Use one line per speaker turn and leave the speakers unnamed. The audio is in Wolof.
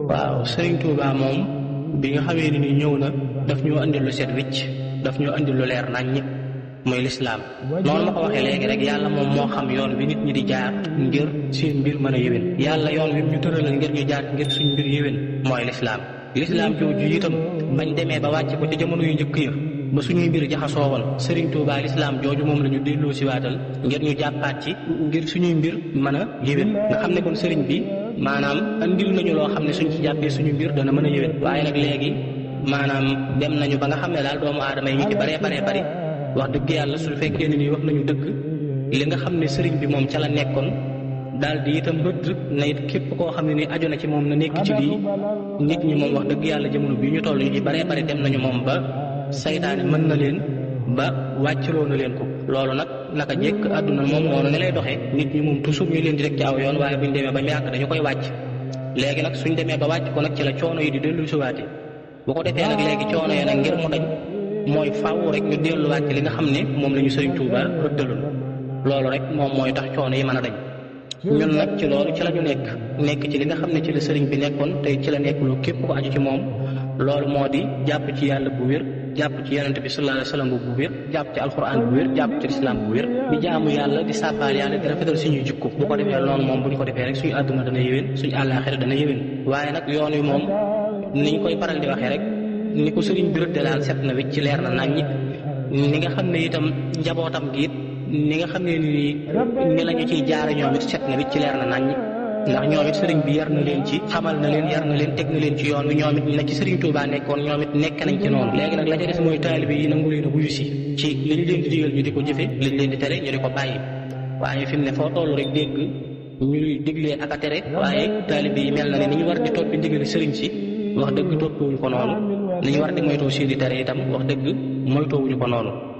waaw Sëriñ Tuubaa moom bi nga xamee ni ñëw na daf ñoo andil lu set wicc daf ñoo andil lu leer nañ ñi mooy lislaam noonu ma ko waxee léegi rek yàlla moom moo xam yoon wi nit ñi di jaar ngir seen mbir mën a yéwén yàlla yoon wi ñu tëralal ngir ñu jaar ngir suñ mbir yéwén mooy lislaam jooju itam bañ demee ba wàcc ko ci jamono yu njëkk ya ba suñuy mbir jaxasoo woon Sëriñ Tuubaa lislaam jooju moom la ñu delloo si waatal ngir ñu jàppaat ci ngir suñuy mbir mën a yéwén nga xam ne kon sëriñ bi maanaam andil nañu loo xam ne suñ ci jàppee suñu mbir dana mën a yéwén waaye nag léegi maanaam dem nañu ba nga xam ne daal doomu aadama yi ñu ci baree bari wax dëgg yàlla su fekkee ne nii wax nañu dëgg li nga xam ne sëriñ bi moom ca la nekkoon daal di itam bëdd na it képp koo xam ne ni aju na ci moom na nekk ci lii nit ñi moom wax dëgg yàlla jamono bii ñu toll ñu ci baree bari dem nañu moom ba saytaane mën na leen ba wàccloo na leen ko loolu nag naka jekk àdduna moom noonu ne lay doxee nit ñi moom toujours ñu leen di rek ci aw yoon waaye buñ demee ba mu yàgg dañu koy wàcc léegi nag suñ demee ba wàcc ko nag ci la coono yi di dellu siwaate bu ko defee nag léegi coono yi nag ngir mu dañ mooy faaw rek ñu delluwaat ci li nga xam ne moom la ñu Sëriñ Tuubaa rëddaloon loolu rek moom mooy tax coono yi mën a dañ ñun nag ci loolu ci la ñu nekk ci li nga xam ne ci la sëriñ bi nekkoon tey ci la nekk lu képp ko aju ci moom loolu moo di jàpp ci yàlla bu wér jàpp ci yonent bi sallallahu alayhi wa sallam bu wér jàpp ci alxuraan bu wér jàpp ci lislaam bu wér di jaamu yàlla di sàbbaal yàlla di rafetal suñuy jikko bu ko defee noonu moom bu ñu ko defee rek suñu àdduna dana yéwén suñu àllaaxira dana yéwén waaye nag yoon wi moom niñ koy faral di waxee rek ni ko sëriñ bi rëdd daal set na wecc ci leer na naññi ni nga xam ne itam njabootam gi it ni nga xam ne ni la ñu ciy jaare ñoom it set na wecc ci leer na naññi ndax ñoom it sëriñ bi yar na leen ci xamal na leen yar na leen teg na leen ci yoon wi ñoom it na ci Sëriñ Tuubaa nekkoon ñoom it nekk nañ ci noonu léegi nag la ca des mooy taalibe yi nangu leen a wuyu si ci liñ leen di digal ñu di ko jëfe liñ leen di tere ñu di ko bàyyi waaye fi mu ne foo toll rek dégg ñuy diglee ak a tere waaye taalibe yi mel na ne ni ñu war di topp ndigali sëriñ si wax dëgg toppuwuñu ko noonu ni ñu war di moytoo seen di tere itam wax dëgg moytoowuñu ko noonu